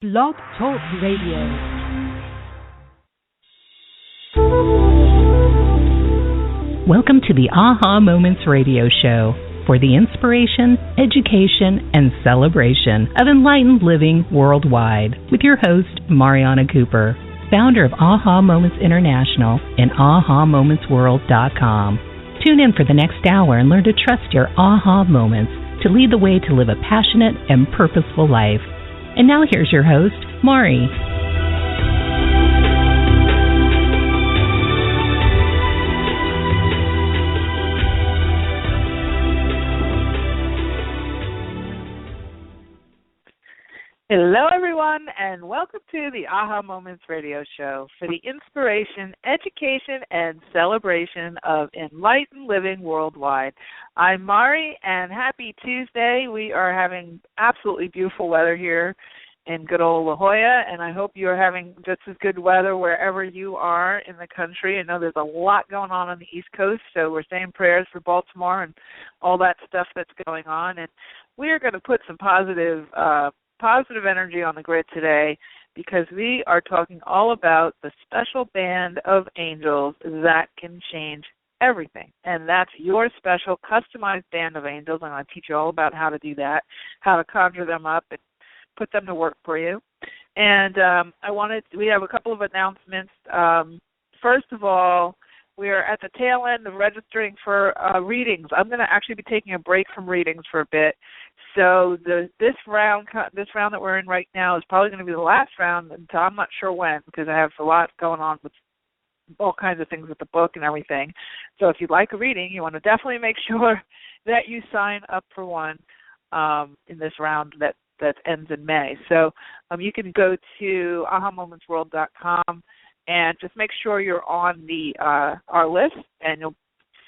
Blog Talk Radio. Welcome to the Aha Moments Radio Show for the inspiration, education, and celebration of enlightened living worldwide with your host, Mariana Cooper, founder of Aha Moments International and AhaMomentsWorld.com. Tune in for the next hour and learn to trust your Aha Moments to lead the way to live a passionate and purposeful life. And now here's your host, Mari. Hello, everyone, and welcome to the Aha Moments Radio Show for the inspiration, education, and celebration of enlightened living worldwide. I'm Mari, and happy Tuesday. We are having absolutely beautiful weather here in good old La Jolla, and I hope you're having just as good weather wherever you are in the country. I know there's a lot going on the East Coast, so we're saying prayers for Baltimore and all that stuff that's going on. And we are going to put some positive energy on the grid today because we are talking all about the special band of angels that can change everything. And that's your special customized band of angels. I'm going to teach you all about how to do that, how to conjure them up and put them to work for you. And we have a couple of announcements. First of all, we are at the tail end of registering for readings. I'm going to actually be taking a break from readings for a bit. So this round that we're in right now is probably going to be the last round until I'm not sure when, because I have a lot going on with all kinds of things with the book and everything. So if you'd like a reading, you want to definitely make sure that you sign up for one in this round that ends in May. So you can go to AhaMomentsWorld.com and just make sure you're on the our list, and you'll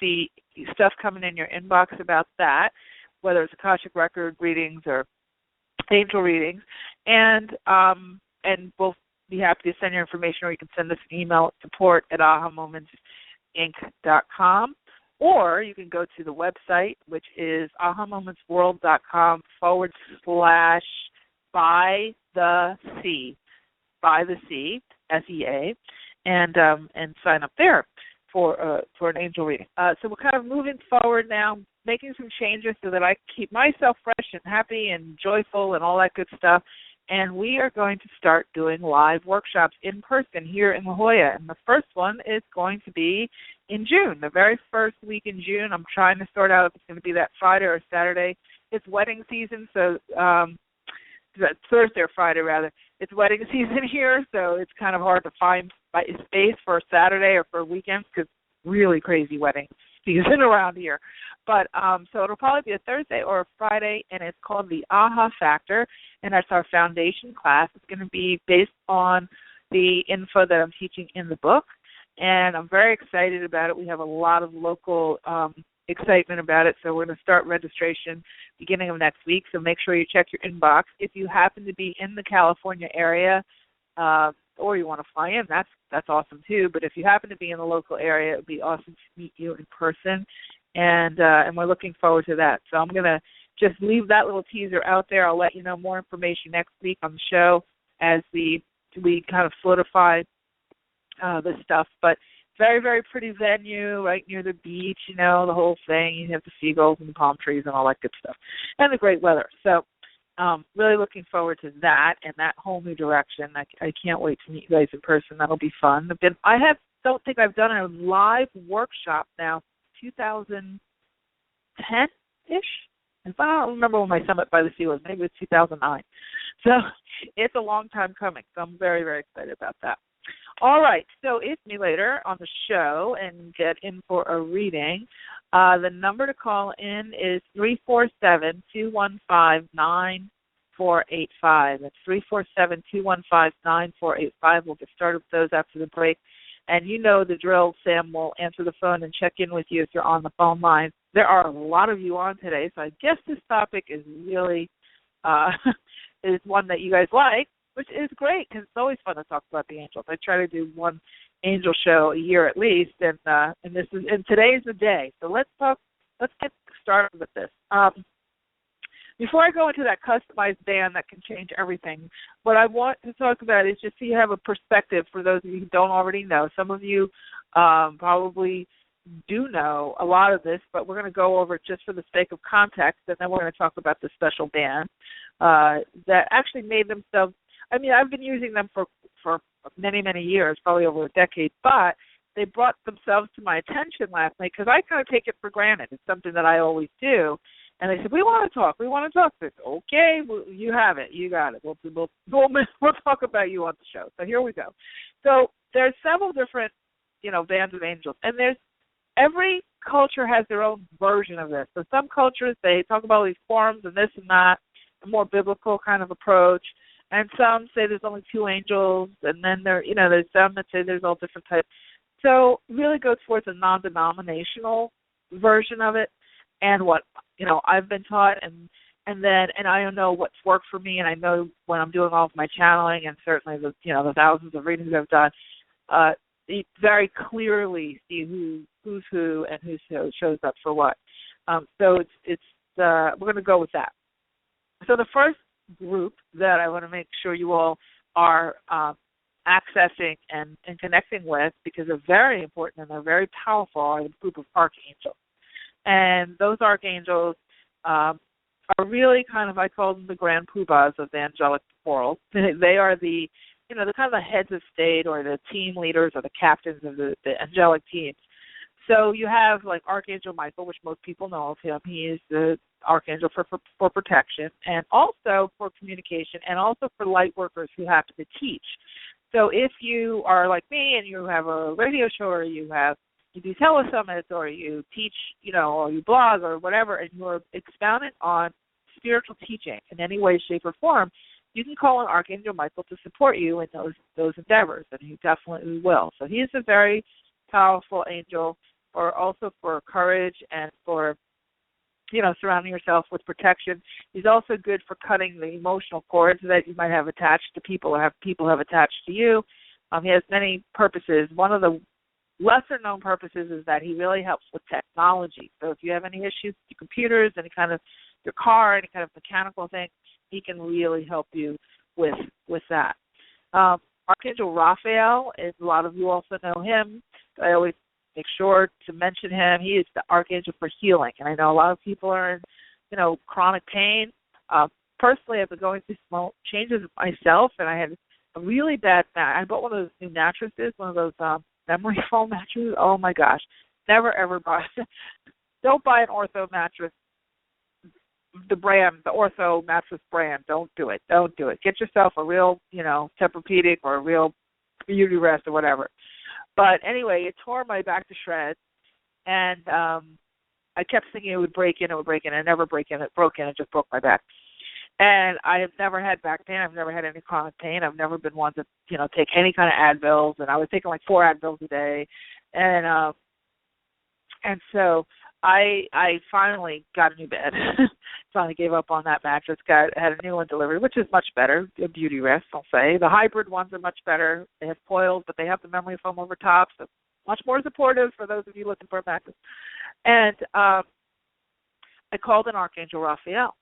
see stuff coming in your inbox about that, whether it's Akashic Record readings or angel readings, and we'll be happy to send your information, or you can send us an email at support@ahamomentsinc.com, or you can go to the website, which is ahamomentsworld.com/by the sea, SEA, and sign up there for an angel reading. So we're kind of moving forward now, making some changes so that I can keep myself fresh and happy and joyful and all that good stuff. And we are going to start doing live workshops in person here in La Jolla. And the first one is going to be in June, the very first week in June. I'm trying to sort out if it's going to be that Friday or Saturday. It's wedding season, so Thursday or Friday, rather. It's wedding season here, so it's kind of hard to find space for a Saturday or for weekends because really crazy wedding season around here. But so it'll probably be a Thursday or a Friday, and it's called the Aha Factor, and that's our foundation class. It's going to be based on the info that I'm teaching in the book, and I'm very excited about it. We have a lot of local excitement about it, so we're going to start registration beginning of next week, so make sure you check your inbox. If you happen to be in the California area or you want to fly in, that's awesome too, but if you happen to be in the local area, it would be awesome to meet you in person, and we're looking forward to that. So I'm going to just leave that little teaser out there. I'll let you know more information next week on the show as we kind of solidify this stuff, but very, very pretty venue right near the beach, the whole thing. You have the seagulls and the palm trees and all that good stuff, and the great weather. So really looking forward to that and that whole new direction. I can't wait to meet you guys in person. That'll be fun. Don't think I've done a live workshop now, 2010-ish. I don't remember when my Summit by the Sea was. Maybe it was 2009. So it's a long time coming. So I'm very, very excited about that. All right, so it's me later on the show and get in for a reading. The number to call in is 347-215-9485. That's 347-215-9485. We'll get started with those after the break. And you know the drill. Sam will answer the phone and check in with you if you're on the phone line. There are a lot of you on today, so I guess this topic is really is one that you guys like, which is great because it's always fun to talk about the angels. I try to do one angel show a year at least, and today is the day. So let's get started with this. before I go into that customized band that can change everything, what I want to talk about is just so you have a perspective for those of you who don't already know. Some of you probably do know a lot of this, but we're going to go over it just for the sake of context, and then we're going to talk about the special band that actually made themselves. I mean, I've been using them for many, many years, probably over a decade, but they brought themselves to my attention last night because I kind of take it for granted. It's something that I always do. And they said, we want to talk. I said, okay, well, you have it. You got it. We'll talk about you on the show. So here we go. So there's several different, bands of angels. And every culture has their own version of this. So some cultures, they talk about all these forms and this and that, a more biblical kind of approach. And some say there's only 2 angels. And then there's some that say there's all different types. So really go towards a non-denominational version of it. And what I've been taught, and I know what's worked for me, and I know when I'm doing all of my channeling, and certainly the thousands of readings I've done, you very clearly see who's who and who shows up for what. So we're going to go with that. So the first group that I want to make sure you all are accessing and connecting with, because they're very important and they're very powerful, are the group of archangels. And those archangels are really kind of, I call them the grand poobahs of the angelic world. They are the kind of the heads of state or the team leaders or the captains of the angelic teams. So you have like Archangel Michael, which most people know of him. He is the archangel for protection and also for communication and also for light workers who happen to teach. So if you are like me and you have a radio show or you do telesummits or you teach, or you blog or whatever, and you're expounding on spiritual teaching in any way, shape, or form, you can call on Archangel Michael to support you in those endeavors, and he definitely will. So he is a very powerful angel, also for courage and for, surrounding yourself with protection. He's also good for cutting the emotional cords that you might have attached to people or people have attached to you. He has many purposes. One of the lesser-known purposes is that he really helps with technology. So if you have any issues with your computers, any kind of your car, any kind of mechanical thing, he can really help you with that. Archangel Raphael, a lot of you also know him. I always make sure to mention him. He is the archangel for healing, and I know a lot of people are in, chronic pain. Personally, I've been going through small changes myself, and I had a really bad back. I bought one of those new mattresses, one of those memory foam mattresses. Oh my gosh, never ever buy. Don't buy an ortho mattress. The ortho mattress brand. Don't do it. Get yourself a real, Tempur-Pedic or a real Beauty Rest or whatever. But anyway, it tore my back to shreds, and I kept thinking it would break in. It never broke in. It just broke my back. And I have never had back pain. I've never had any chronic pain. I've never been one to, take any kind of Advils, and I was taking like 4 Advils a day. And so I finally got a new bed. Finally gave up on that mattress. Had a new one delivered, which is much better. A Beauty Rest, I'll say. The hybrid ones are much better. They have coils, but they have the memory foam over top, so much more supportive for those of you looking for a mattress. And I called in Archangel Raphael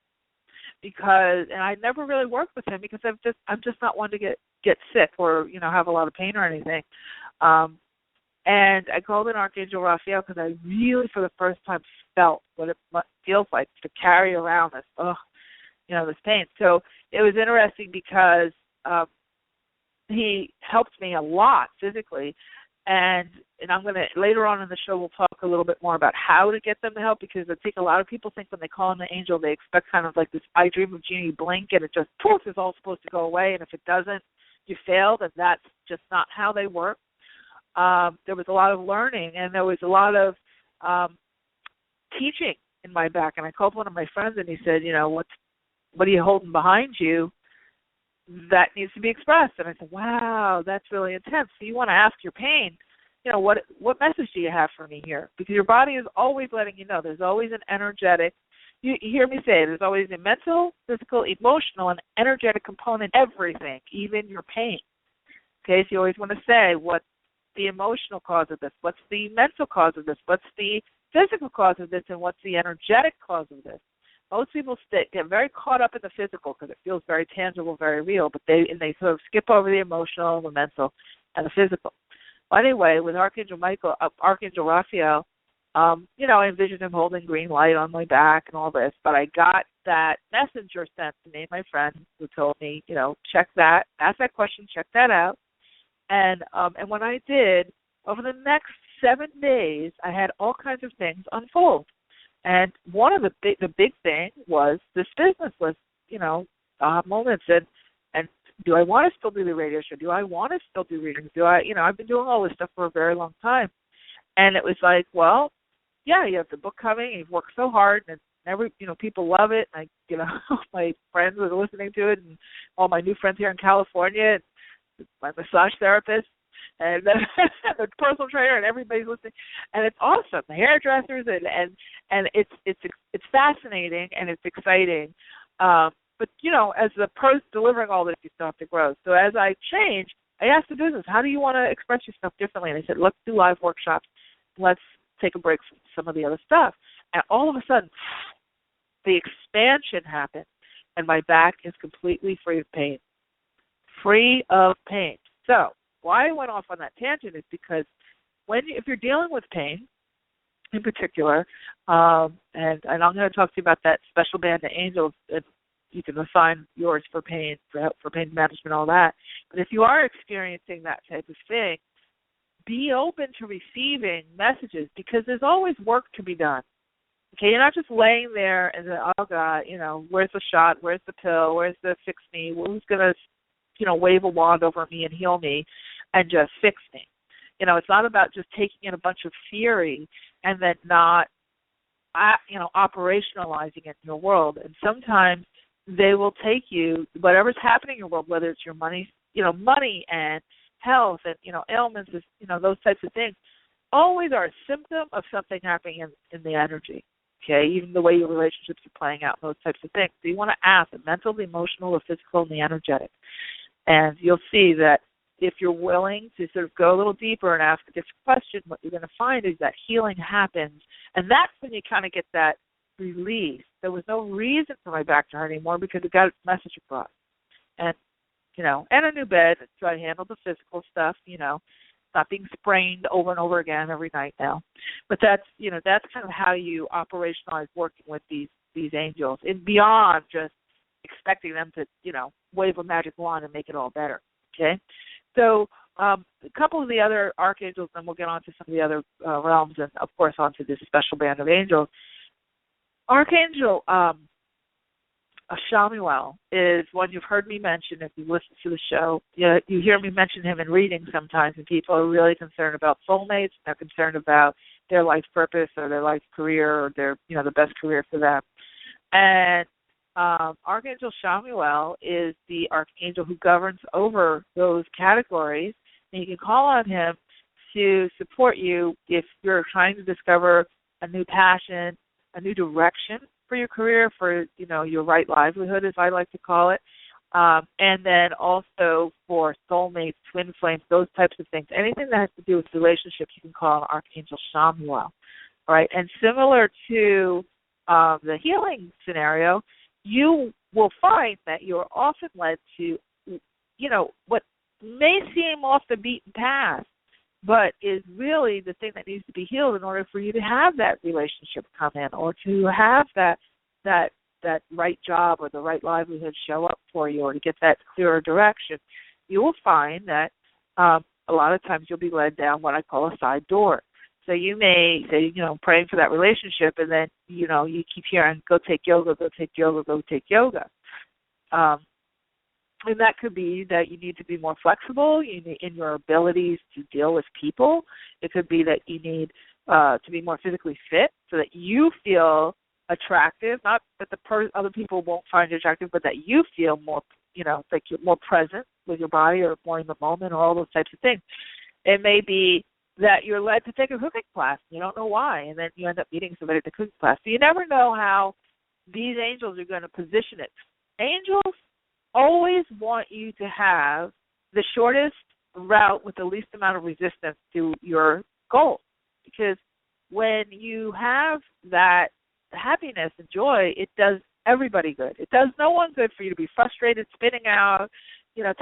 and I never really worked with him because I'm just not one to get sick or have a lot of pain or anything. And I called in Archangel Raphael because I really, for the first time, felt what it feels like to carry around this pain. So it was interesting because he helped me a lot physically. And I'm going to, later on in the show, we'll talk a little bit more about how to get them to help, because I think a lot of people think when they call in an angel, they expect kind of like this I dream of Jeannie blink and it just, poof, is all supposed to go away. And if it doesn't, you failed, and that's just not how they work. There was a lot of learning, and there was a lot of teaching in my back. And I called one of my friends, and he said, what are you holding behind you that needs to be expressed? And I said, wow, that's really intense. So you want to ask your pain, what message do you have for me here? Because your body is always letting you know. There's always an energetic, you hear me say, there's always a mental, physical, emotional, and energetic component, everything, even your pain. Okay, so you always want to say, what's the emotional cause of this? What's the mental cause of this? What's the physical cause of this? And what's the energetic cause of this? most people get very caught up in the physical because it feels very tangible, very real, but they sort of skip over the emotional, the mental, and the physical. Well, anyway, with Archangel Raphael, I envisioned him holding green light on my back and all this, but I got that messenger sent to me, my friend, who told me, check that, ask that question, check that out. And when I did, over the next 7 days, I had all kinds of things unfold. And one of the big thing was this business was, moments. And do I want to still do the radio show? Do I want to still do readings? I've been doing all this stuff for a very long time. And it was like, well, yeah, you have the book coming, and you've worked so hard, and people love it. And my friends are listening to it, and all my new friends here in California, and my massage therapist, and the personal trainer, and everybody's listening, and it's awesome. The hairdressers, and it's fascinating and it's exciting. But as the person delivering all this, you still have to grow. So as I changed, I asked the business, how do you want to express yourself differently? And they said, let's do live workshops. Let's take a break from some of the other stuff. And all of a sudden, the expansion happened, and my back is completely free of pain. Free of pain. So why I went off on that tangent is because if you're dealing with pain, in particular, and I'm going to talk to you about that special band of angels. You can assign yours for pain, for pain management, all that. But if you are experiencing that type of thing, be open to receiving messages, because there's always work to be done. Okay, you're not just laying there and say, oh God, where's the shot, where's the pill, where's the fix me, who's going to, wave a wand over me and heal me and just fix me. It's not about just taking in a bunch of theory and then not, operationalizing it in your world. And sometimes they will take you, whatever's happening in your world, whether it's your money and health and, ailments, those types of things, always are a symptom of something happening in the energy, okay, even the way your relationships are playing out, those types of things. So you want to ask the mental, the emotional, the physical, and the energetic. And you'll see that if you're willing to sort of go a little deeper and ask a different question, what you're going to find is that healing happens. And that's when you kind of get that release. There was no reason for my back to hurt anymore because it got its message across. And, and a new bed to handle the physical stuff, not being sprained over and over again every night now. But that's kind of how you operationalize working with these angels, and beyond just expecting them to, wave a magic wand and make it all better, okay? So a couple of the other archangels, and we'll get on to some of the other realms, and, of course, onto this special band of angels. Archangel Shamuel is one you've heard me mention if you listen to the show. You hear me mention him in readings sometimes, and people are really concerned about soulmates. They're concerned about their life purpose or their life career or their, the best career for them. And Archangel Shamuel is the archangel who governs over those categories, and you can call on him to support you if you're trying to discover a new passion, a new direction for your career, for, your right livelihood, as I like to call it, and then also for soulmates, twin flames, those types of things. Anything that has to do with relationships, you can call on Archangel Shamuel, all right? And similar to the healing scenario, you will find that you're often led to, what may seem off the beaten path, but is really the thing that needs to be healed in order for you to have that relationship come in, or to have that right job or the right livelihood show up for you, or to get that clearer direction. You will find that a lot of times you'll be led down what I call a side door. So you may say, praying for that relationship, and then, you keep hearing, go take yoga, go take yoga, go take yoga. And that could be that you need to be more flexible in your abilities to deal with people. It could be that you need to be more physically fit so that you feel attractive, not that other people won't find you attractive, but that you feel more, like you're more present with your body, or more in the moment, or all those types of things. It may be that you're led to take a cooking class. You don't know why, and then you end up meeting somebody at the cooking class. So you never know how these angels are going to position it. Angels always want you to have the shortest route with the least amount of resistance to your goal, because when you have that, that side door, happiness and joy, it does everybody good. It does no one good for you to be frustrated, spinning out,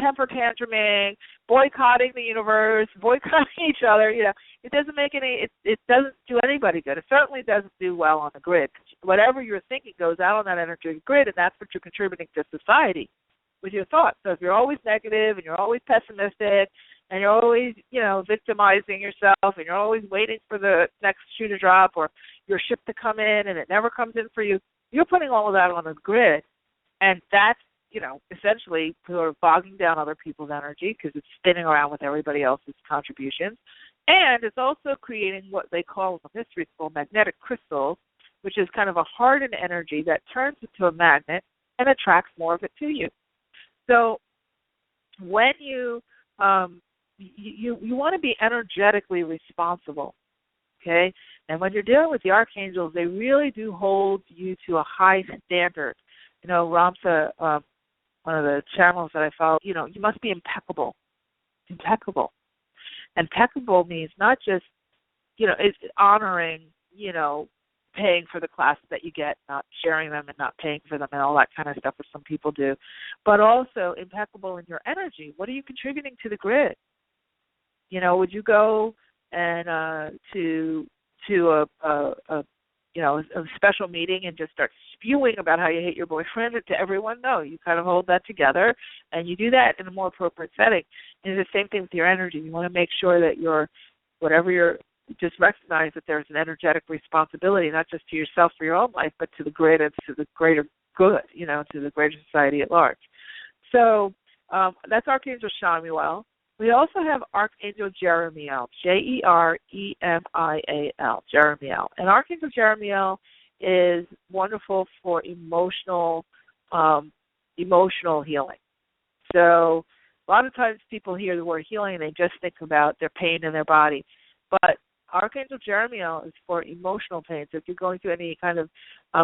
temper tantruming, boycotting the universe, boycotting each other. It doesn't make it doesn't do anybody good. It certainly doesn't do well on the grid. Whatever you're thinking goes out on that energy grid, and that's what you're contributing to society with your thoughts. So if you're always negative and you're always pessimistic and you're always, victimizing yourself and you're always waiting for the next shoe to drop or your ship to come in and it never comes in for you, you're putting all of that on the grid, and that's, essentially sort of bogging down other people's energy because it's spinning around with everybody else's contributions. And it's also creating what they call in the mystery school magnetic crystals, which is kind of a hardened energy that turns into a magnet and attracts more of it to you. So when you want to be energetically responsible, okay? And when you're dealing with the archangels, they really do hold you to a high standard. Ramsa, one of the channels that I follow, you must be impeccable. Impeccable. Impeccable means not just, it's honoring, paying for the classes that you get, not sharing them and not paying for them and all that kind of stuff, which some people do, but also impeccable in your energy. What are you contributing to the grid? Would you go and to a special meeting and just start spewing about how you hate your boyfriend to everyone? No, you kind of hold that together, and you do that in a more appropriate setting. And it's the same thing with your energy. You want to make sure that just recognize that there's an energetic responsibility, not just to yourself for your own life, but to the grid and to the greater good, to the greater society at large. So that's Archangel Shamuel. We also have Archangel Jeremiel, Jeremiel, Jeremiel. And Archangel Jeremiel is wonderful for emotional healing. So a lot of times people hear the word healing and they just think about their pain in their body. But Archangel Jeremiel is for emotional pain. So if you're going through any kind of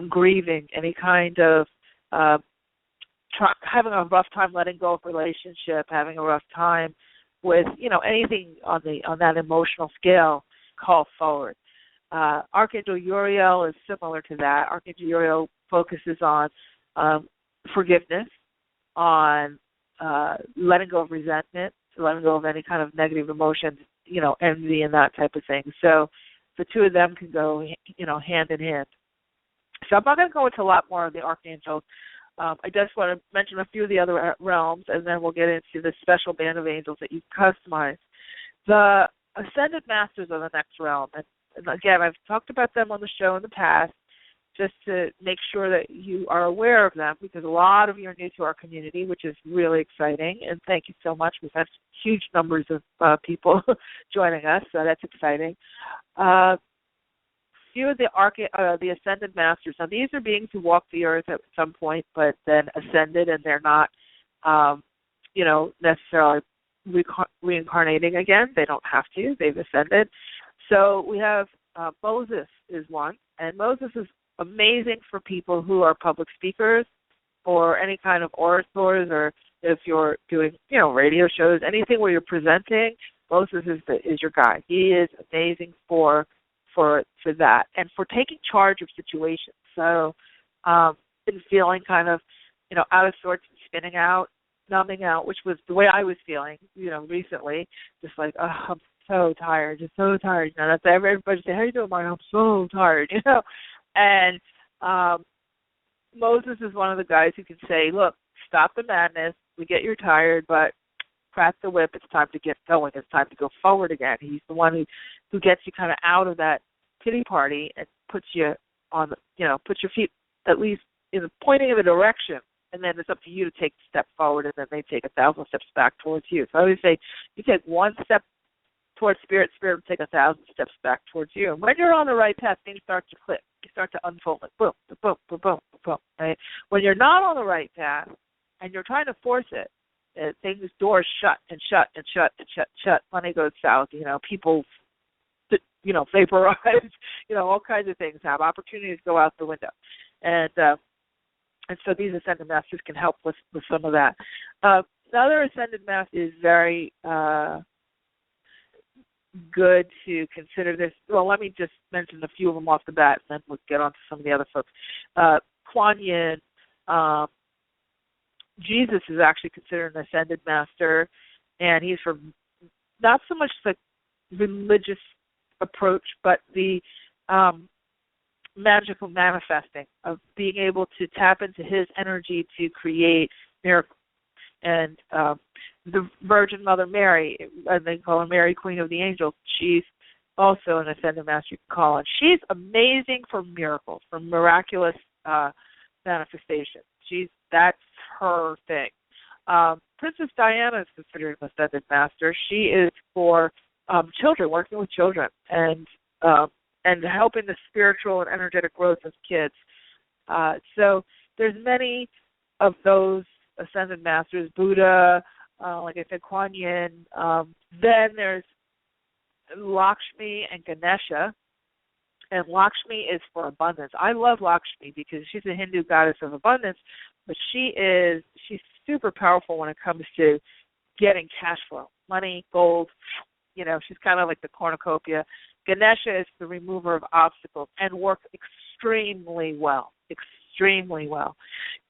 grieving, any kind of having a rough time letting go of a relationship, having a rough time with, anything on that emotional scale, call forward. Archangel Uriel is similar to that. Archangel Uriel focuses on forgiveness, on letting go of resentment, letting go of any kind of negative emotions, envy and that type of thing. So the two of them can go, hand in hand. So I'm not going to go into a lot more of the archangels. I just want to mention a few of the other realms, and then we'll get into the special band of angels that you customize. The Ascended Masters are the next realm. And again, I've talked about them on the show in the past just to make sure that you are aware of them, because a lot of you are new to our community, which is really exciting. And thank you so much. We've had huge numbers of people joining us, so that's exciting. Few of the Ascended Masters. Now, these are beings who walk the earth at some point, but then ascended, and they're not, necessarily reincarnating again. They don't have to. They've ascended. So we have Moses is one, and Moses is amazing for people who are public speakers or any kind of orators, or if you're doing, radio shows, anything where you're presenting. Moses is your guy. He is amazing for that, and for taking charge of situations. So been feeling kind of, out of sorts, spinning out, numbing out, which was the way I was feeling, recently, just like, oh, I'm so tired, just so tired. That's everybody say, how you doing, Mark? I'm so tired, And Moses is one of the guys who can say, look, stop the madness. We get you're tired, but crack the whip. It's time to get going. It's time to go forward again. He's the one who gets you kind of out of that pity party and puts you on, puts your feet at least pointing in a direction, and then it's up to you to take a step forward, and then they take 1,000 steps back towards you. So I always say, you take one step towards Spirit will take 1,000 steps back towards you. And when you're on the right path, things start to click. You start to unfold like boom, boom, boom, boom, boom. Right? When you're not on the right path and you're trying to force it, doors shut and shut and shut and shut and shut. Money goes south. People, vaporize. All kinds of things happen. Opportunities go out the window, and so these Ascended Masters can help with some of that. Another Ascended Master is very good to consider this. Well, let me just mention a few of them off the bat, and then we'll get on to some of the other folks. Kuan Yin, Jesus is actually considered an ascended master, and he's for not so much the religious approach, but the magical manifesting of being able to tap into his energy to create miracles. And the Virgin Mother Mary, and they call her Mary, Queen of the Angels, she's also an ascended master you can call on. She's amazing for miracles, for miraculous manifestation. That's her thing. Princess Diana is considered an ascended master. She is for children, working with children, and helping the spiritual and energetic growth of kids. So there's many of those ascended masters. Buddha, like I said, Kuan Yin. Then there's Lakshmi and Ganesha. And Lakshmi is for abundance. I love Lakshmi because she's a Hindu goddess of abundance, but she's super powerful when it comes to getting cash flow, money, gold. She's kind of like the cornucopia. Ganesha is the remover of obstacles and works extremely well.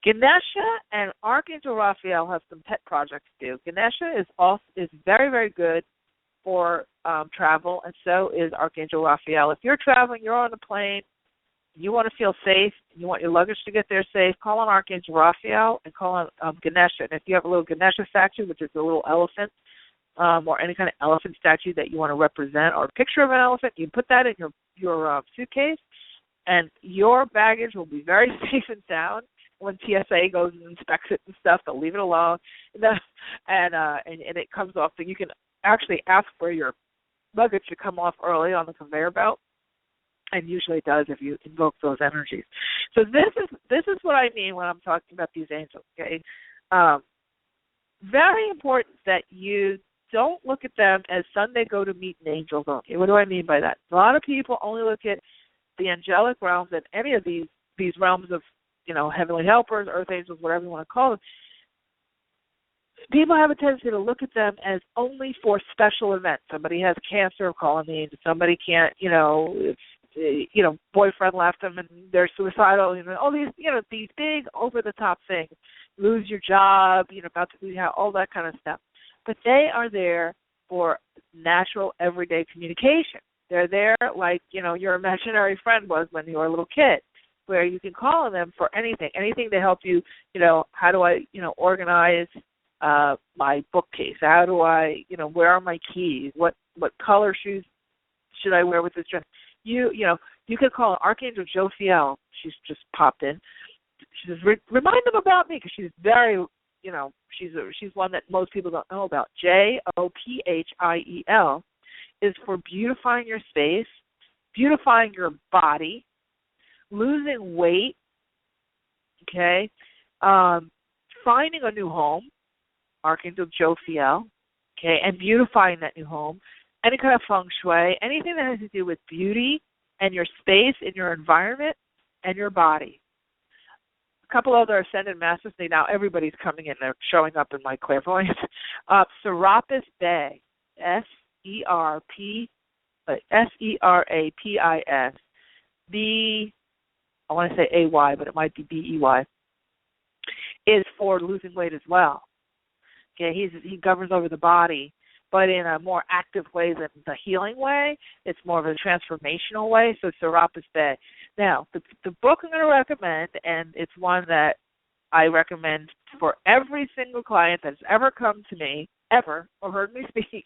Ganesha and Archangel Raphael have some pet projects to do. Ganesha is very, very good for travel, and so is Archangel Raphael. If you're traveling, you're on a plane, you want to feel safe, and you want your luggage to get there safe, call on Archangel Raphael and call on Ganesha. And if you have a little Ganesha statue, which is a little elephant, or any kind of elephant statue that you want to represent, or a picture of an elephant, you put that in your suitcase, and your baggage will be very safe and sound. When TSA goes and inspects it and stuff, they'll leave it alone, and it comes off. So you can actually ask for your luggage to come off early on the conveyor belt, and usually it does if you invoke those energies. So this is what I mean when I'm talking about these angels. Okay, very important that you don't look at them as Sunday go to meet an angels only. What do I mean by that? A lot of people only look at the angelic realms and any of these realms of heavenly helpers, earth angels, whatever you want to call them. People have a tendency to look at them as only for special events. Somebody has cancer, call on the angel. Somebody can't, boyfriend left them and they're suicidal. All these big over the top things. Lose your job, about to lose your house, all that kind of stuff. But they are there for natural, everyday communication. They're there like, your imaginary friend was when you were a little kid, where you can call on them for anything to help you, how do I, organize my bookcase? How do I, where are my keys? What color shoes should I wear with this dress? You could call Archangel Jophiel. She's just popped in. She says, remind them about me, because she's very, she's one that most people don't know about. Jophiel is for beautifying your space, beautifying your body, losing weight, okay, finding a new home, Archangel Jophiel, okay, and beautifying that new home, any kind of feng shui, anything that has to do with beauty and your space and your environment and your body. A couple other ascended masters, now everybody's coming in, they're showing up in my clairvoyance. Serapis Bay, Serapis, I want to say A-Y, but it might be B-E-Y, is for losing weight as well. Okay, he governs over the body, but in a more active way than the healing way. It's more of a transformational way, so Serapis Bay. Now, the book I'm going to recommend, and it's one that I recommend for every single client that's ever come to me, ever, or heard me speak.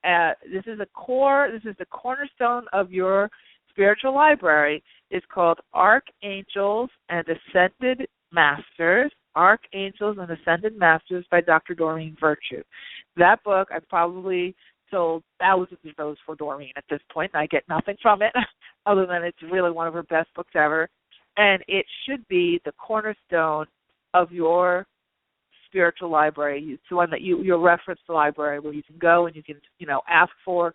This is the cornerstone of your spiritual library. It's called Archangels and Ascended Masters, Archangels and Ascended Masters by Dr. Doreen Virtue. That book, I've probably sold thousands of those for Doreen at this point, and I get nothing from it other than it's really one of her best books ever. And it should be the cornerstone of your spiritual library. It's the one that you'll reference the library where you can go and you can, ask for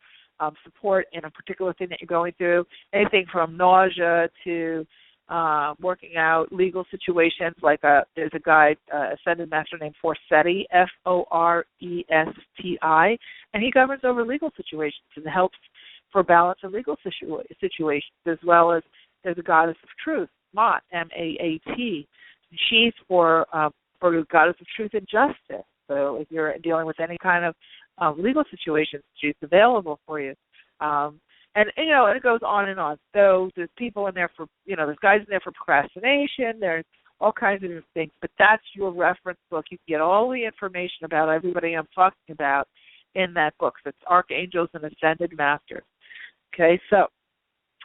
support in a particular thing that you're going through, anything from nausea to working out legal situations. Like there's a guy, Ascended Master named Forseti, Foresti, and he governs over legal situations and helps for balance of legal situations, as well as there's a goddess of truth, Maat, Maat. She's for the goddess of truth and justice. So if you're dealing with any kind of legal situations, she's available for you. And it goes on and on. So there's people in there for, there's guys in there for procrastination. There's all kinds of different things. But that's your reference book. You can get all the information about everybody I'm talking about in that book. So it's Archangels and Ascended Masters. Okay, so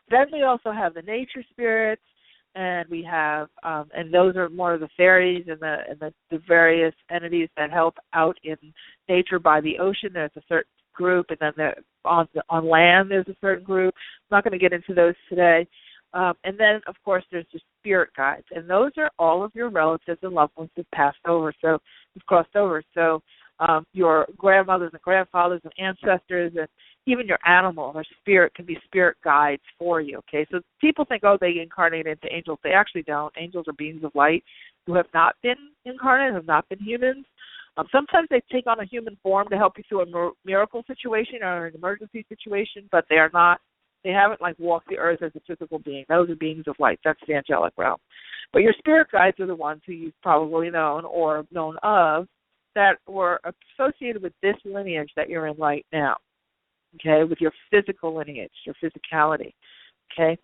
then we also have the nature spirits, and we have, and those are more of the fairies and the various entities that help out in nature by the ocean. There's a certain group, and then on land there's a certain group. I'm not going to get into those today. And then, of course, there's the spirit guides, and those are all of your relatives and loved ones who've passed over, so who've crossed over. So your grandmothers and grandfathers and ancestors, and even your animal or spirit can be spirit guides for you. Okay, so people think, they incarnate into angels. They actually don't. Angels are beings of light who have not been incarnate, have not been humans. Sometimes they take on a human form to help you through a miracle situation or an emergency situation, but they are not. They haven't walked the earth as a physical being. Those are beings of light. That's the angelic realm. But your spirit guides are the ones who you've probably known or known of that were associated with this lineage that you're in right now. Okay, with your physical lineage, your physicality. Okay,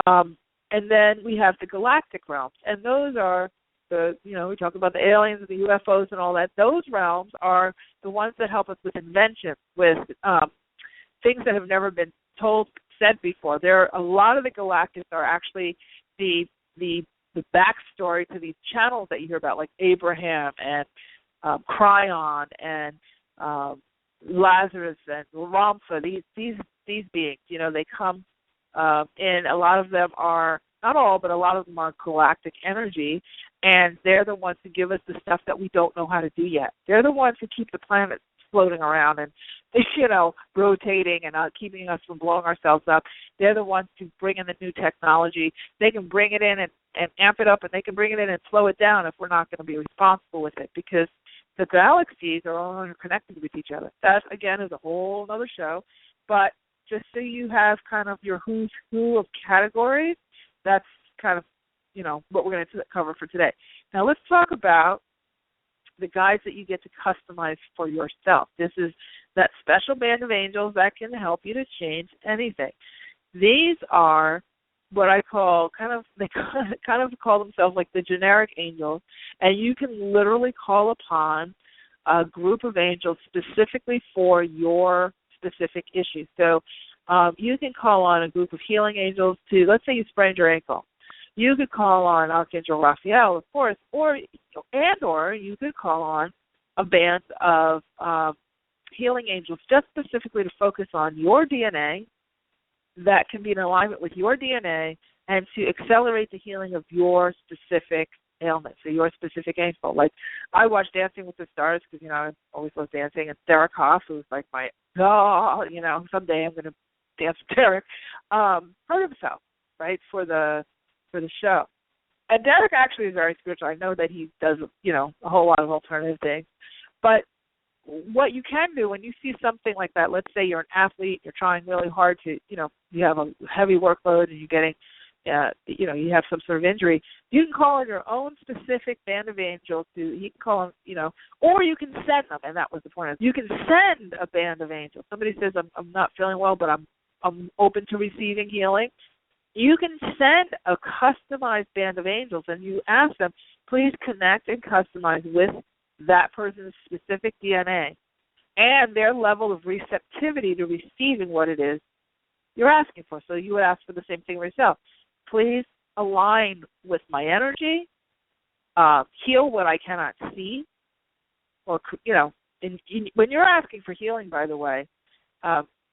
and then we have the galactic realms, and those are we talk about the aliens and the UFOs and all that. Those realms are the ones that help us with invention, with things that have never been said before. A lot of the galactics are actually the backstory to these channels that you hear about, like Abraham and Cryon and Lazarus and Ramtha. These beings, they come in. A lot of them are, not all, but a lot of them are galactic energy, and they're the ones who give us the stuff that we don't know how to do yet. They're the ones who keep the planet floating around and, rotating and keeping us from blowing ourselves up. They're the ones who bring in the new technology. They can bring it in and amp it up, and they can bring it in and slow it down if we're not going to be responsible with it, because the galaxies are all interconnected with each other. That, again, is a whole other show. But just so you have kind of your who's who of categories, that's kind of, what we're going to cover for today. Now let's talk about the guides that you get to customize for yourself. This is that special band of angels that can help you to change anything. These are what I call they kind of call themselves like the generic angels, and you can literally call upon a group of angels specifically for your specific issue. So you can call on a group of healing angels to, let's say you sprained your ankle. You could call on Archangel Raphael, of course, or you could call on a band of healing angels just specifically to focus on your DNA, that can be in alignment with your DNA, and to accelerate the healing of your specific ailment, so your specific ankle. Like, I watch Dancing with the Stars because, I always love dancing, and Derek Hoff, who's like my, someday I'm going to dance with Derek, hurt himself, right, for the show. And Derek actually is very spiritual. I know that he does, a whole lot of alternative things. But what you can do when you see something like that, let's say you're an athlete, you're trying really hard to, you have a heavy workload and you're getting, you have some sort of injury, you can call on your own specific band of angels you can call them, or you can send them, and that was the point. You can send a band of angels. Somebody says, I'm not feeling well, but I'm open to receiving healing. You can send a customized band of angels, and you ask them, please connect and customize with that person's specific DNA and their level of receptivity to receiving what it is you're asking for. So you would ask for the same thing for yourself. Please align with my energy, heal what I cannot see, or, when you're asking for healing, by the way,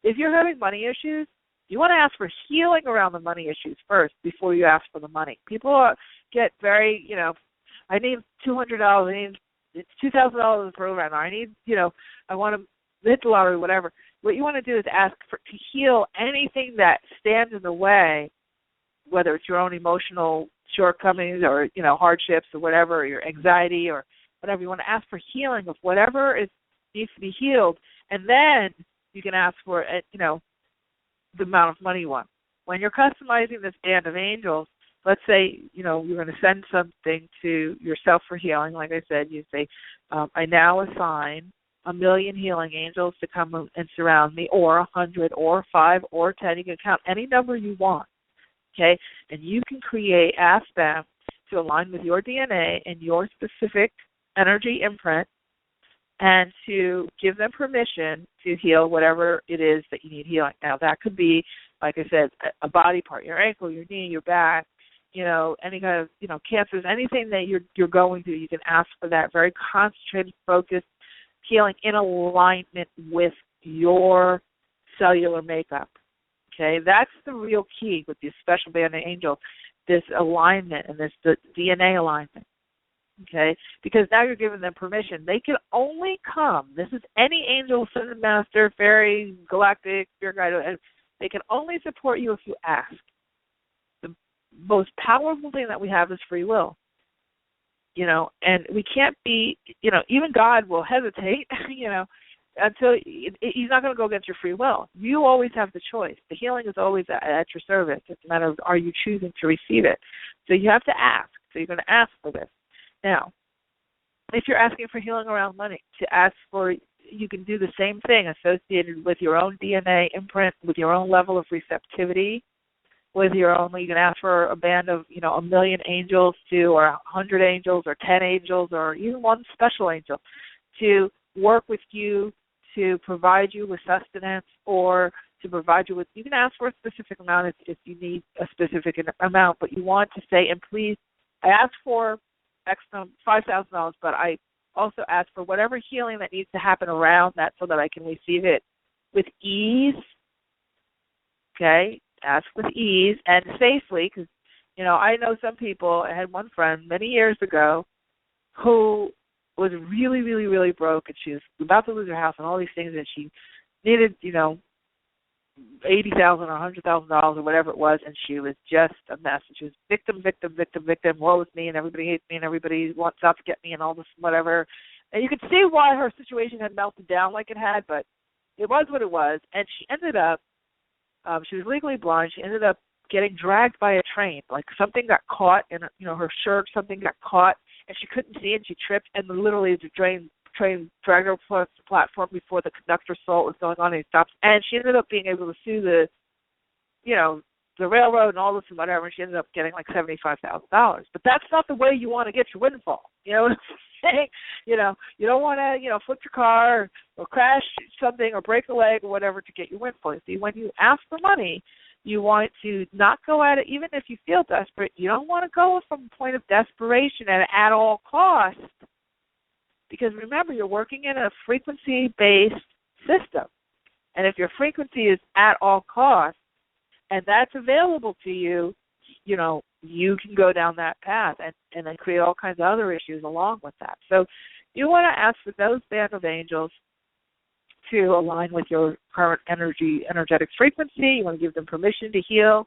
if you're having money issues, you want to ask for healing around the money issues first before you ask for the money. People get very, I need $200. It's $2,000 a program. I need, I want to hit the lottery, whatever. What you want to do is ask to heal anything that stands in the way whether it's your own emotional shortcomings or, hardships or whatever, or your anxiety or whatever. You want to ask for healing of whatever needs to be healed, and then you can ask for, the amount of money you want. When you're customizing this band of angels, let's say, you're going to send something to yourself for healing. Like I said, you say, I now assign 1,000,000 healing angels to come and surround me, or 100, or 5, or 10. You can count any number you want, okay? And you can ask them to align with your DNA and your specific energy imprint, and to give them permission to heal whatever it is that you need healing. Now, that could be, like I said, a body part, your ankle, your knee, your back, any kind of, cancers, anything that you're going through. You can ask for that very concentrated, focused healing in alignment with your cellular makeup. Okay, that's the real key with these special band of angels, this alignment and this the DNA alignment. Okay, because now you're giving them permission. They can only come. This is any angel, ascended master, fairy, galactic, spirit guide. They can only support you if you ask. The most powerful thing that we have is free will. And we can't be, even God will hesitate, until he's not going to go against your free will. You always have the choice. The healing is always at your service. It's a matter of, are you choosing to receive it? So you have to ask. So you're going to ask for this. Now, if you're asking for healing around money, you can do the same thing associated with your own DNA imprint, with your own level of receptivity, with your own. You can ask for a band of, 1,000,000 angels or 100 angels or 10 angels or even one special angel to work with you, to provide you with sustenance, or to provide you with. You can ask for a specific amount if you need a specific amount, but you want to say, and please, I ask for X $5,000, but I also ask for whatever healing that needs to happen around that so that I can receive it with ease. Okay, ask with ease and safely, because, I know some people. I had one friend many years ago who was really, really, really broke, and she was about to lose her house and all these things, and she needed, $80,000 or $100,000 or whatever it was, and she was just a mess. And she was victim. Woe is me, and everybody hates me, and everybody wants out to get me, and all this whatever. And you could see why her situation had melted down like it had, but it was what it was. And she ended up, she was legally blind. She ended up getting dragged by a train. Like something got caught in, her shirt. Something got caught, and she couldn't see, and she tripped, and literally the train dragged her across the platform before the conductor saw what was going on, and he stopped. And she ended up being able to sue the railroad and all this and whatever, and she ended up getting like $75,000. But that's not the way you want to get your windfall. You know what I'm saying? You don't want to, flip your car or crash something or break a leg or whatever to get your windfall. See, when you ask for money, you want to not go at it, even if you feel desperate. You don't want to go from a point of desperation and at all costs. Because remember, you're working in a frequency-based system. And if your frequency is at all costs, and that's available to you, you can go down that path and then create all kinds of other issues along with that. So you want to ask for those band of angels to align with your current energetic frequency. You want to give them permission to heal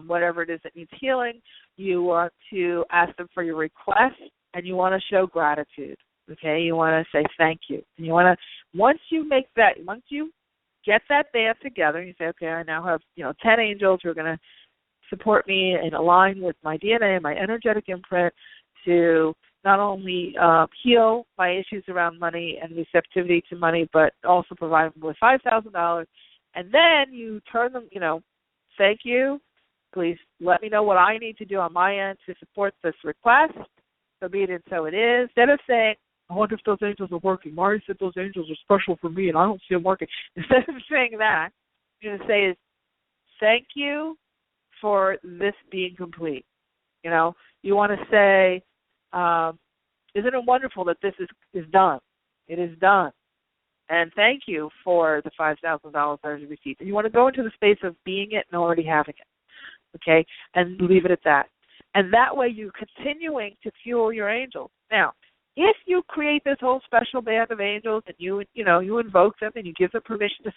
whatever it is that needs healing. You want to ask them for your request, and you want to show gratitude. Okay, you want to say thank you. And you want to, once you get that band together, and you say, okay, I now have 10 angels who are going to support me and align with my DNA and my energetic imprint to not only heal my issues around money and receptivity to money, but also provide them with $5,000. And then you turn them, thank you. Please let me know what I need to do on my end to support this request. So be it and so it is. Instead of saying, I wonder if those angels are working. Mari said those angels are special for me, and I don't see them working. Instead of saying that, you're going to say, thank you for this being complete. You want to say, isn't it wonderful that this is done? It is done. And thank you for the $5,000 that you received. And you want to go into the space of being it and already having it, okay, and leave it at that. And that way you're continuing to fuel your angels. Now, if you create this whole special band of angels and you invoke them and you give them permission to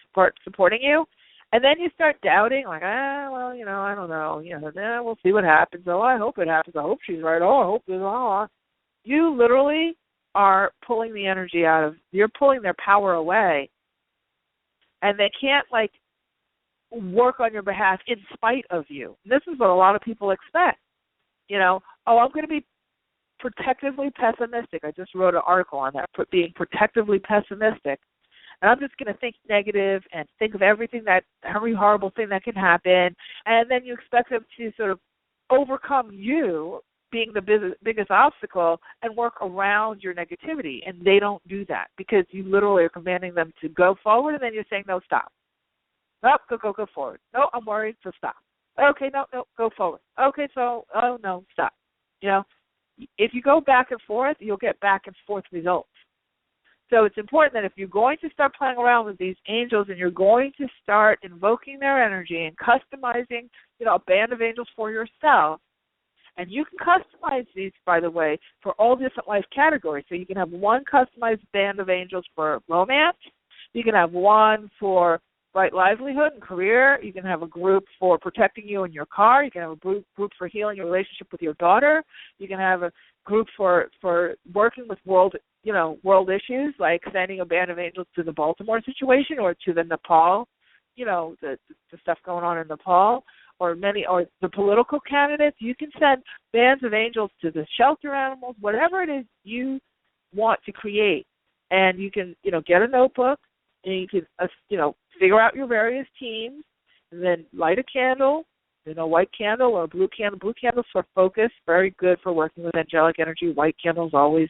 supporting you, And then you start doubting, like, well, I don't know. We'll see what happens. Oh, I hope it happens. I hope she's right. Oh, I hope this. Oh. You literally are pulling the energy you're pulling their power away. And they can't, work on your behalf in spite of you. This is what a lot of people expect. I'm going to be protectively pessimistic. I just wrote an article on that, being protectively pessimistic. And I'm just going to think negative and think of every horrible thing that can happen. And then you expect them to sort of overcome you being the biggest obstacle and work around your negativity. And they don't do that because you literally are commanding them to go forward, and then you're saying, no, stop. No, go forward. No, I'm worried, so stop. Okay, no, go forward. Okay, so, oh, no, stop. If you go back and forth, you'll get back and forth results. So it's important that if you're going to start playing around with these angels and you're going to start invoking their energy and customizing, a band of angels for yourself, and you can customize these, by the way, for all different life categories. So you can have one customized band of angels for romance. You can have one for right livelihood and career. You can have a group for protecting you in your car. You can have a group for healing your relationship with your daughter. You can have a group for working with world issues, like sending a band of angels to the Baltimore situation or to the Nepal, the stuff going on in Nepal, or the political candidates. You can send bands of angels to the shelter animals, whatever it is you want to create. And you can, get a notebook, and you can, figure out your various teams, and then light a candle, white candle or blue candle. Blue candles for focus, very good for working with angelic energy. White candles always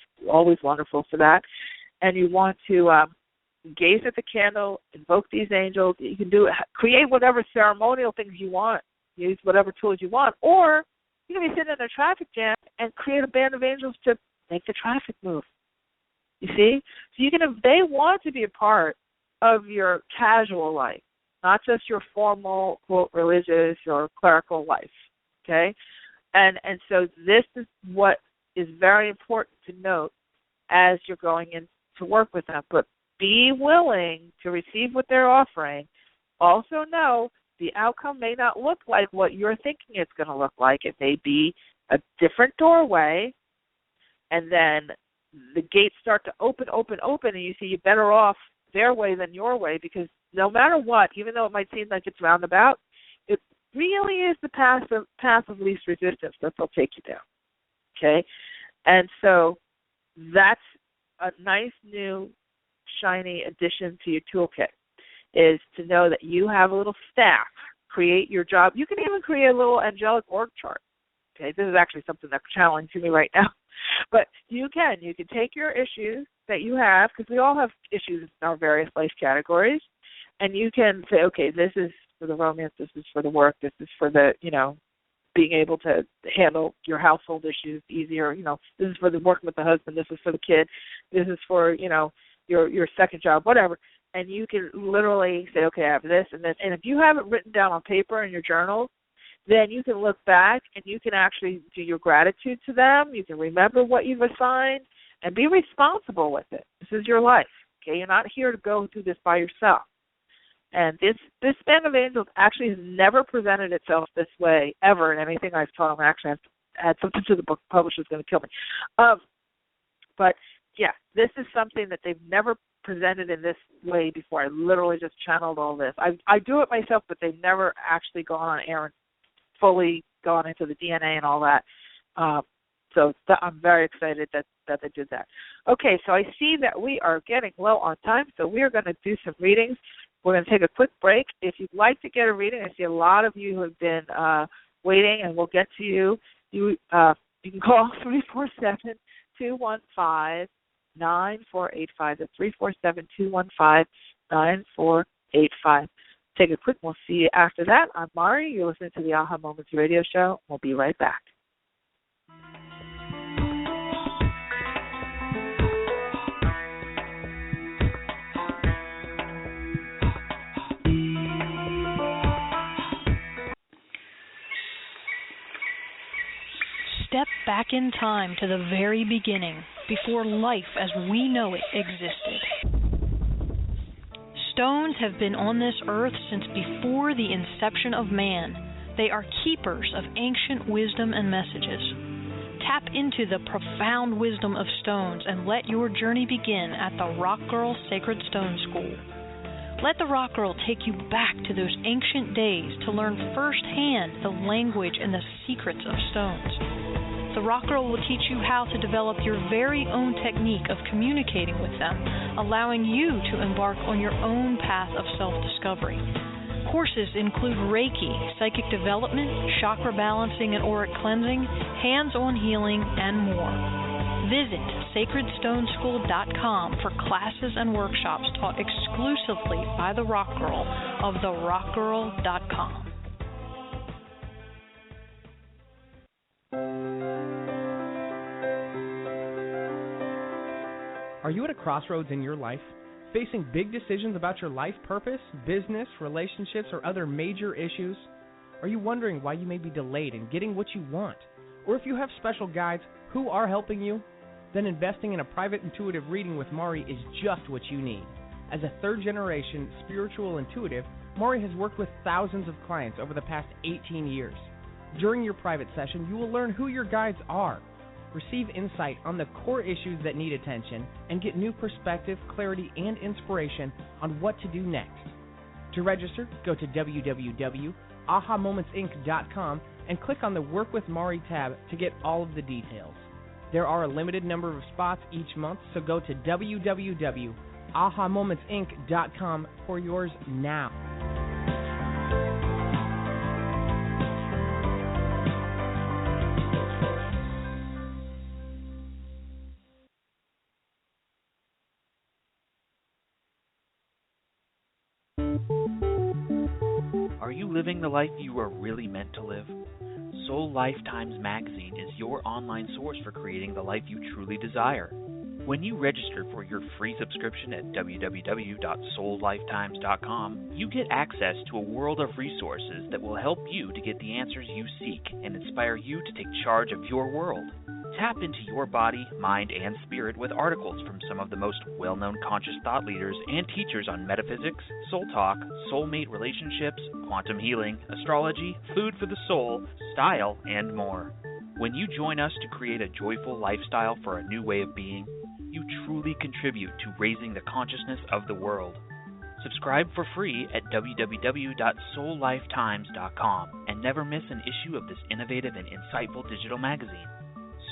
wonderful for that. And you want to gaze at the candle, invoke these angels. You can create whatever ceremonial things you want. Use whatever tools you want, or you can be sitting in a traffic jam and create a band of angels to make the traffic move. You see, so they want to be a part of your casual life, not just your formal, quote, religious or clerical life, okay? And so this is what is very important to note as you're going in to work with them. But be willing to receive what they're offering. Also know the outcome may not look like what you're thinking it's going to look like. It may be a different doorway, and then the gates start to open, and you see you're better off their way than your way, because no matter what, even though it might seem like it's roundabout, it really is the path of least resistance that they'll take you down, okay? And so that's a nice new shiny addition to your toolkit, is to know that you have a little staff. Create your job. You can even create a little angelic org chart. Okay, this is actually something that's challenging me right now. But you can take your issues that you have, because we all have issues in our various life categories, and you can say, okay, this is for the romance, this is for the work, this is for the, being able to handle your household issues easier, this is for the working with the husband, this is for the kid, this is for, your second job, whatever. And you can literally say, okay, I have this and this. And if you have it written down on paper in your journal, then you can look back and you can actually do your gratitude to them. You can remember what you've assigned and be responsible with it. This is your life, okay? You're not here to go through this by yourself. And this band of angels actually has never presented itself this way ever in anything I've taught them. Actually, I've had something to the book publisher's going to kill me. But, yeah, this is something that they've never presented in this way before. I literally just channeled all this. I do it myself, but they've never actually gone on air and fully gone into the DNA and all that. So I'm very excited that they did that. Okay, so I see that we are getting low on time, so we are going to do some readings. We're going to take a quick break. If you'd like to get a reading, I see a lot of you who have been waiting, and we'll get to you. You can call 347-215-9485. That's 347-215-9485. Take a quick. We'll see you after that. I'm Mari. You're listening to the Aha Moments radio show. We'll be right back. Step back in time to the very beginning, before life as we know it existed. Stones have been on this earth since before the inception of man. They are keepers of ancient wisdom and messages. Tap into the profound wisdom of stones and let your journey begin at the Rock Girl Sacred Stone School. Let the Rock Girl take you back to those ancient days to learn firsthand the language and the secrets of stones. The Rock Girl will teach you how to develop your very own technique of communicating with them, allowing you to embark on your own path of self-discovery. Courses include Reiki, psychic development, chakra balancing and auric cleansing, hands-on healing, and more. Visit sacredstoneschool.com for classes and workshops taught exclusively by the Rock Girl of therockgirl.com. Are you at a crossroads in your life, facing big decisions about your life purpose, business, relationships, or other major issues? Are you wondering why you may be delayed in getting what you want? Or if you have special guides who are helping you? Then investing in a private intuitive reading with Mari is just what you need. As a third-generation spiritual intuitive, Mari has worked with thousands of clients over the past 18 years. During your private session, you will learn who your guides are, receive insight on the core issues that need attention, and get new perspective, clarity, and inspiration on what to do next. To register, go to www.ahamomentsinc.com and click on the Work with Mari tab to get all of the details. There are a limited number of spots each month, so go to www.ahamomentsinc.com for yours now. Are you living the life you are really meant to live? Soul Lifetimes Magazine is your online source for creating the life you truly desire. When you register for your free subscription at www.soullifetimes.com, you get access to a world of resources that will help you to get the answers you seek and inspire you to take charge of your world. Tap into your body, mind, and spirit with articles from some of the most well-known conscious thought leaders and teachers on metaphysics, soul talk, soulmate relationships, quantum healing, astrology, food for the soul, style, and more. When you join us to create a joyful lifestyle for a new way of being, you truly contribute to raising the consciousness of the world. Subscribe for free at www.soullifetimes.com and never miss an issue of this innovative and insightful digital magazine.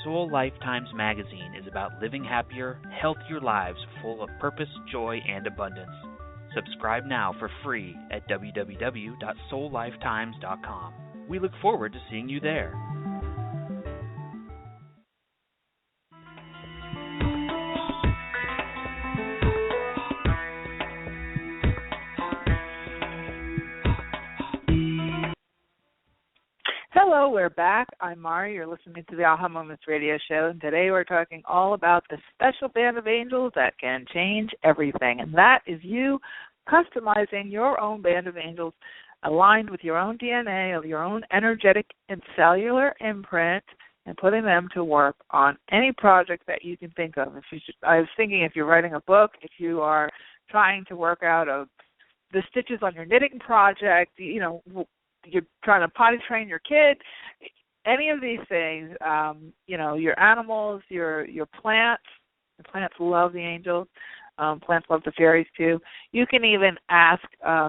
Soul Lifetimes Magazine is about living happier, healthier lives full of purpose, joy, and abundance. Subscribe now for free at www.soullifetimes.com. We look forward to seeing you there. Hello, we're back. I'm Mari. You're listening to the Aha Moments radio show, and today we're talking all about the special band of angels that can change everything, and that is you customizing your own band of angels aligned with your own DNA, of your own energetic and cellular imprint, and putting them to work on any project that you can think of. I was thinking if you're writing a book, if you are trying to work out the stitches on your knitting project, you're trying to potty train your kid, any of these things, your animals, your plants. The plants love the angels. Plants love the fairies too. You can even ask,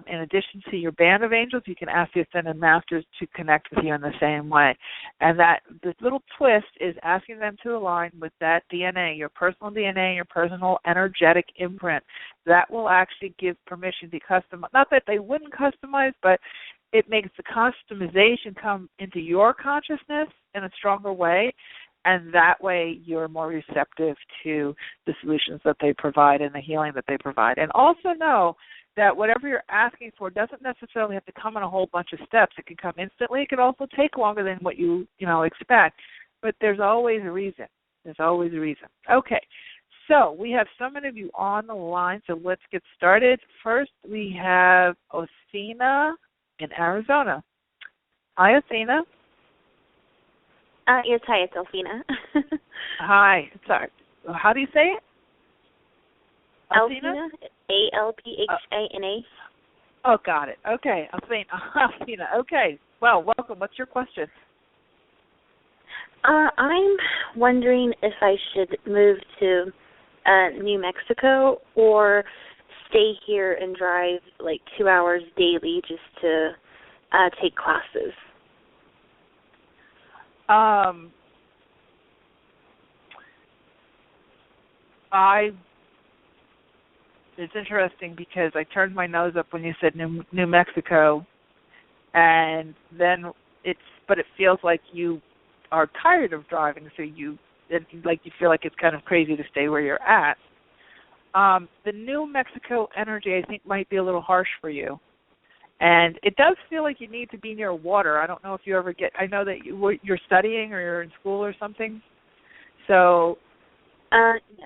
in addition to your band of angels, you can ask the Ascended Masters to connect with you in the same way. And that this little twist is asking them to align with that DNA, your personal DNA, your personal energetic imprint. That will actually give permission to customize. Not that they wouldn't customize, but it makes the customization come into your consciousness in a stronger way, and that way you're more receptive to the solutions that they provide and the healing that they provide. And also know that whatever you're asking for doesn't necessarily have to come in a whole bunch of steps. It can come instantly. It can also take longer than what you expect, but there's always a reason. There's always a reason. Okay, so we have so many of you on the line, so let's get started. First, we have Osina in Arizona. Hi, Athena. Yes, hi, it's Elfina. Hi. Sorry. How do you say it? Alpina? Alphina. Oh, got it. Okay, Alpina. Okay. Well, welcome. What's your question? I'm wondering if I should move to New Mexico or stay here and drive like 2 hours daily just to take classes. It's interesting because I turned my nose up when you said New Mexico, and then it feels like you are tired of driving, so you feel like it's kind of crazy to stay where you're at. The New Mexico energy, I think, might be a little harsh for you. And it does feel like you need to be near water. I don't know if you ever I know that you're studying or you're in school or something. So,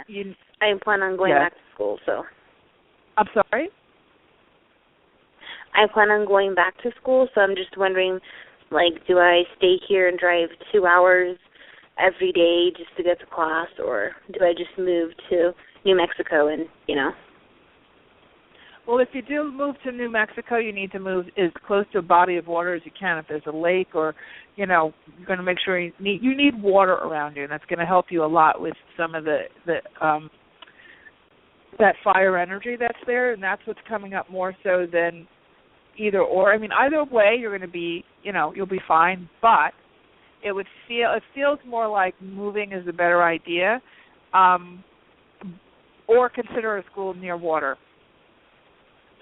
yes. I plan on going back to school, so. I'm sorry? I plan on going back to school, so I'm just wondering, do I stay here and drive 2 hours every day just to get to class, or do I just move to New Mexico and, Well, if you do move to New Mexico, you need to move as close to a body of water as you can. If there's a lake or, you're going to make sure you need water around you, and that's going to help you a lot with some of that fire energy that's there, and that's what's coming up more so than either or. I mean, either way, you're going to be, you'll be fine, but it feels more like moving is a better idea, or consider a school near water.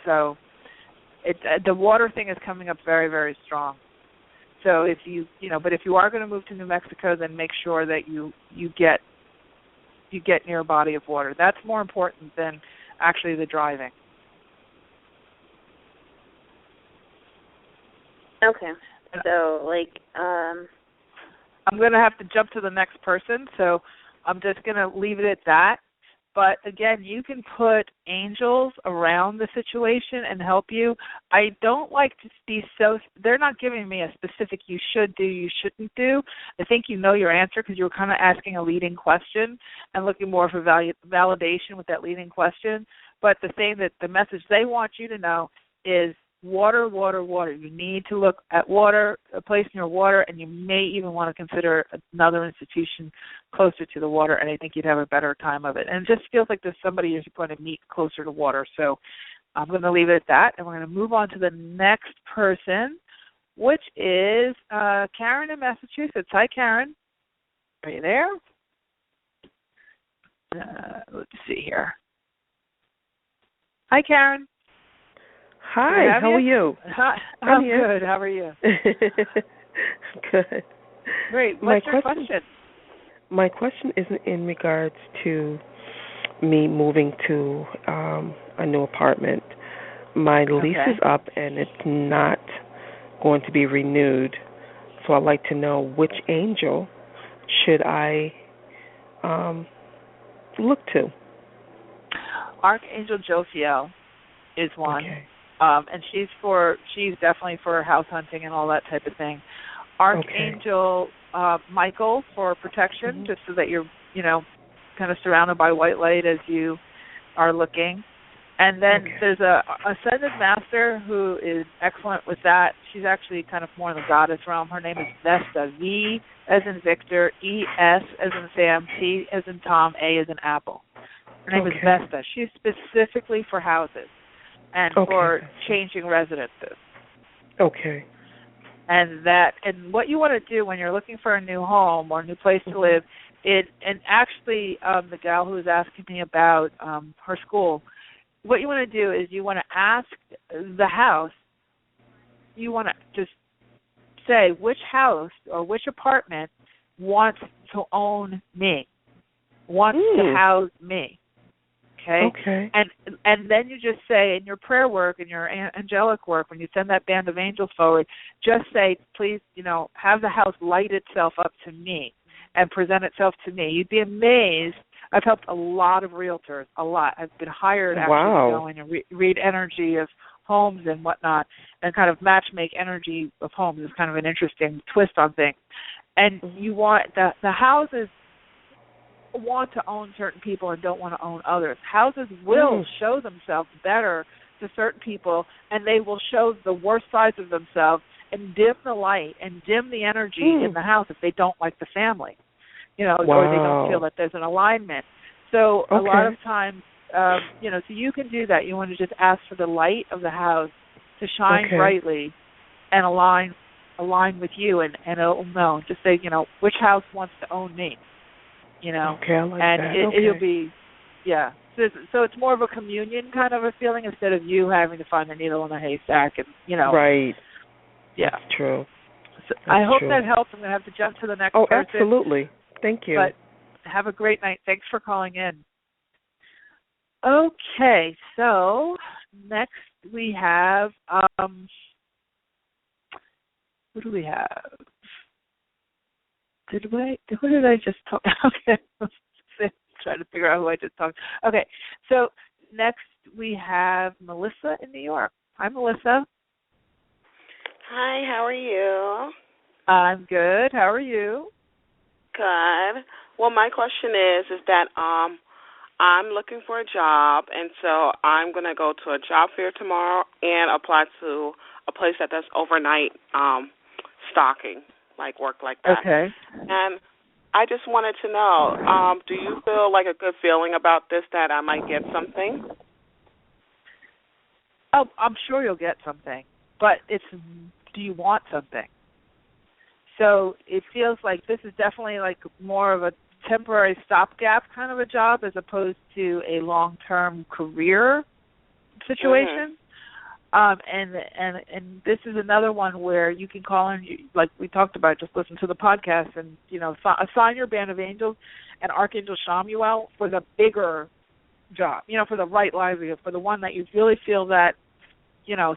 So the water thing is coming up very, very strong. So if but if you are going to move to New Mexico, then make sure that you get near a body of water. That's more important than actually the driving. Okay. So, I'm going to have to jump to the next person, so I'm just going to leave it at that. But, again, you can put angels around the situation and help you. I don't like to be they're not giving me a specific you should do, you shouldn't do. I think you know your answer because you were kind of asking a leading question and looking more for validation with that leading question. But the thing that the message they want you to know is water, water, water. You need to look at water, a place near water, and you may even want to consider another institution closer to the water, and I think you'd have a better time of it. And it just feels like there's somebody you're going to meet closer to water. So I'm going to leave it at that, and we're going to move on to the next person, which is Karen in Massachusetts. Hi, Karen. Are you there? Let's see here. Hi, Karen. Hi, how are you? Hi, I'm good. How are you? Good. Great. What's your question? My question isn't in regards to me moving to a new apartment. My lease is up and it's not going to be renewed. So I'd like to know which angel should I look to. Archangel Jophiel is one. Okay. And she's definitely for house hunting and all that type of thing. Archangel Michael for protection, just so that you're, kind of surrounded by white light as you are looking. And then there's a Ascended Master who is excellent with that. She's actually kind of more in the goddess realm. Her name is Vesta, V as in Victor, E S as in Sam, T as in Tom, A as in Apple. Her name is Vesta. She's specifically for houses and for changing residences. Okay. And what you want to do when you're looking for a new home or a new place to live, and actually the gal who was asking me about her school, what you want to do is you want to ask the house, you want to just say which house or which apartment wants to own me, wants to house me. Okay. And then you just say in your prayer work and your angelic work, when you send that band of angels forward, just say, please, have the house light itself up to me and present itself to me. You'd be amazed. I've helped a lot of realtors, a lot. I've been hired actually to go in and read energy of homes and whatnot, and kind of match make energy of homes is kind of an interesting twist on things. And you want the houses want to own certain people and don't want to own others. Houses will show themselves better to certain people, and they will show the worst sides of themselves and dim the light and dim the energy in the house if they don't like the family, or they don't feel that there's an alignment. So a lot of times, so you can do that. You want to just ask for the light of the house to shine brightly and align with you, and it'll know. Just say, which house wants to own me, Okay, I like and that. it'll be, So it's more of a communion kind of a feeling instead of you having to find the needle in a haystack, and Right. Yeah. That's true. So I hope that helps. I'm going to have to jump to the next person. Oh, absolutely. Thank you. But have a great night. Thanks for calling in. Okay, so next we have, who do we have? Who did I just talk? Okay, trying to figure out who I just talked. Okay, so next we have Melissa in New York. Hi, Melissa. Hi, how are you? I'm good. How are you? Good. Well, my question is that I'm looking for a job, and so I'm going to go to a job fair tomorrow and apply to a place that does overnight stocking, like work like that. Okay. And I just wanted to know, do you feel like a good feeling about this, that I might get something? Oh, I'm sure you'll get something, but do you want something? So it feels like this is definitely like more of a temporary stopgap kind of a job as opposed to a long-term career situation. And this is another one where you can call in, like we talked about, just listen to the podcast and, assign your band of angels and Archangel Shamuel for the bigger job, for the right livelihood, for the one that you really feel that,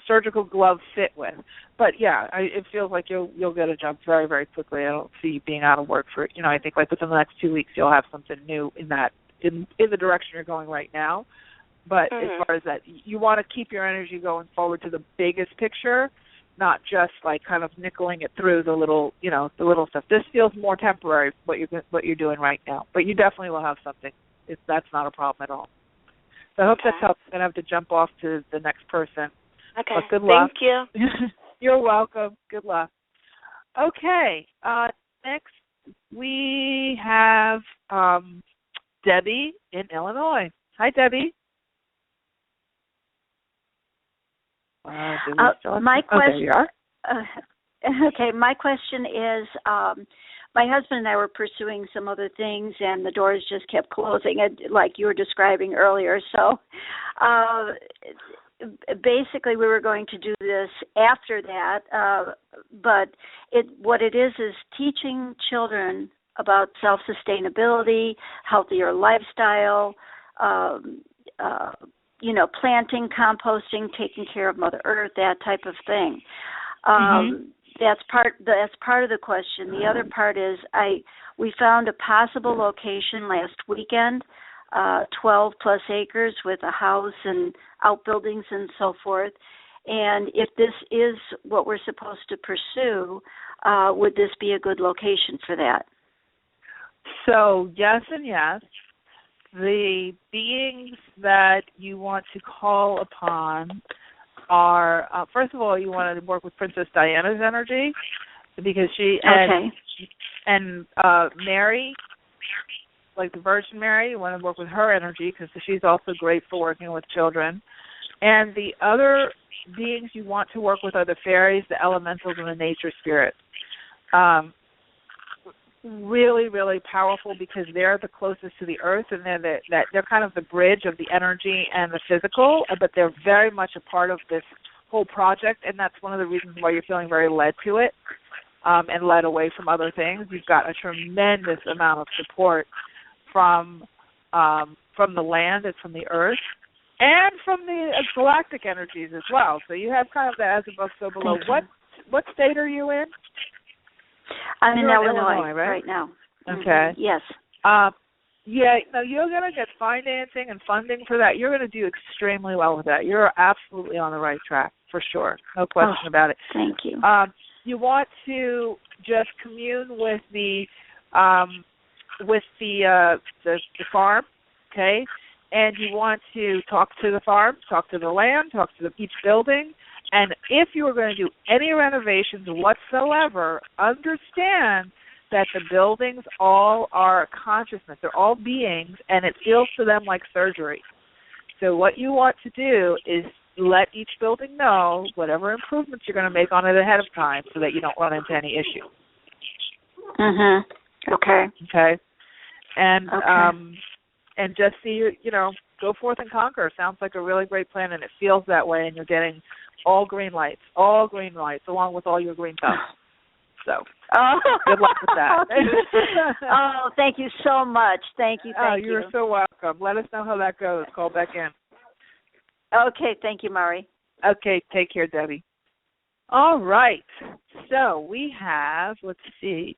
surgical glove fit with. But, it feels like you'll get a job very, very quickly. I don't see you being out of work for, I think like within the next 2 weeks you'll have something new in the direction you're going right now. But as far as that, you want to keep your energy going forward to the biggest picture, not just like kind of nickeling it through the little, the little stuff. This feels more temporary, what you're doing right now. But you definitely will have something. That's not a problem at all. So I hope that helps. I'm going to have to jump off to the next person. Okay. But good luck. Thank you. You're welcome. Good luck. Okay. Next we have Debbie in Illinois. Hi, Debbie. My question. there you are. Okay, my question is, my husband and I were pursuing some other things, and the doors just kept closing, like you were describing earlier. So, basically, we were going to do this after that. But what it is teaching children about self-sustainability, healthier lifestyle. Planting, composting, taking care of Mother Earth, that type of thing. That's part of the question. The other part is we found a possible location last weekend, 12 plus acres with a house and outbuildings and so forth. And if this is what we're supposed to pursue, would this be a good location for that? So yes and yes. The beings that you want to call upon are, first of all, you want to work with Princess Diana's energy because she and Mary, like the Virgin Mary, you want to work with her energy because she's also great for working with children. And the other beings you want to work with are the fairies, the elementals, and the nature spirits. Really, really powerful because they're the closest to the earth, and they're kind of the bridge of the energy and the physical, but they're very much a part of this whole project, and that's one of the reasons why you're feeling very led to it and led away from other things. You've got a tremendous amount of support from the land and from the earth and from the galactic energies as well. So you have kind of the as above, so below. What state are you in? I'm in Illinois right now. Okay. Yes. You're going to get financing and funding for that. You're going to do extremely well with that. You're absolutely on the right track, for sure. No question about it. Thank you. You want to just commune with the with the farm, okay, and you want to talk to the farm, talk to the land, talk to each building, and if you are going to do any renovations whatsoever, understand that the buildings all are consciousness. They're all beings, and it feels to them like surgery. So what you want to do is let each building know whatever improvements you're going to make on it ahead of time so that you don't run into any issue. Okay. Okay. And and just see, go forth and conquer. Sounds like a really great plan, and it feels that way, and you're getting all green lights, along with all your green thumbs. So good luck with that. Oh, thank you so much. Thank you. You're so welcome. Let us know how that goes. Call back in. Okay. Thank you, Mari. Okay. Take care, Debbie. All right. So we have, let's see.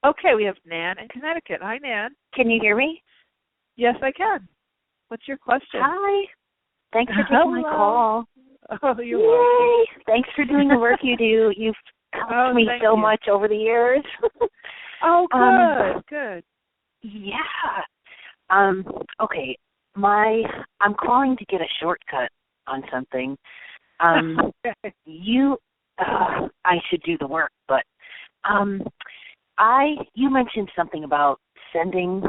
Okay, we have Nan in Connecticut. Hi, Nan. Can you hear me? Yes, I can. What's your question? Hi. Thanks for taking my call. Oh, you're welcome. Thanks for doing the work you do. You've helped me so much over the years. Oh, good. Yeah. Okay. I'm calling to get a shortcut on something. I should do the work, but you mentioned something about sending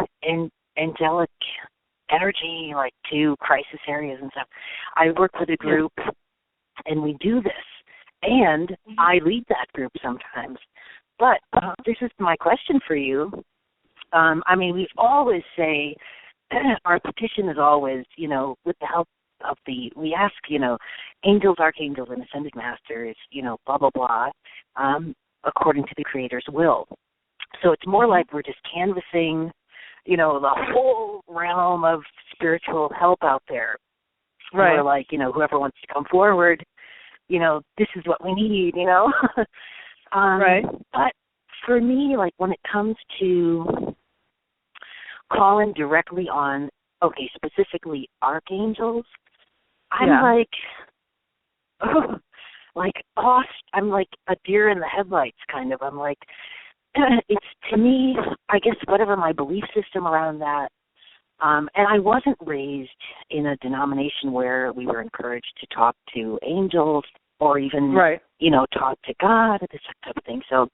angelic energy like to crisis areas and stuff. I work with a group and we do this, and I lead that group sometimes. But this is my question for you. We always say our petition is always, with the help of we ask, angels, archangels, and ascended masters, blah, blah, blah, according to the Creator's will. So it's more like we're just canvassing, the whole realm of spiritual help out there. Right. We're like, whoever wants to come forward, this is what we need, Right. But for me, like when it comes to calling directly on, specifically archangels, I'm I'm like a deer in the headlights kind of. I'm like, it's to me, I guess whatever my belief system around that, and I wasn't raised in a denomination where we were encouraged to talk to angels or even, talk to God, this type of thing. So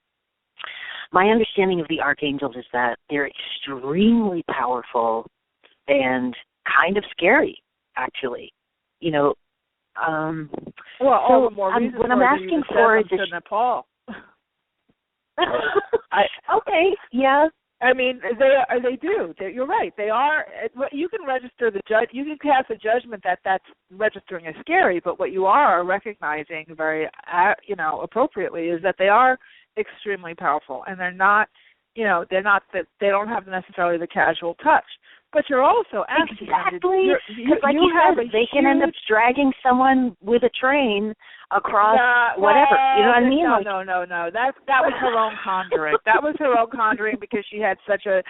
my understanding of the archangels is that they're extremely powerful and kind of scary, actually. All the more reason what I'm asking for is to Nepal. Okay, yeah. They do. You're right. They are. You can register you can cast a judgment that's registering as scary, but what you are recognizing very, appropriately is that they are extremely powerful, and they're not. They don't have necessarily the casual touch. But you're also asking exactly because, like you said, they can end up dragging someone with a train across whatever. You know what I mean? No. That was her own conjuring. That was her own conjuring because she had such a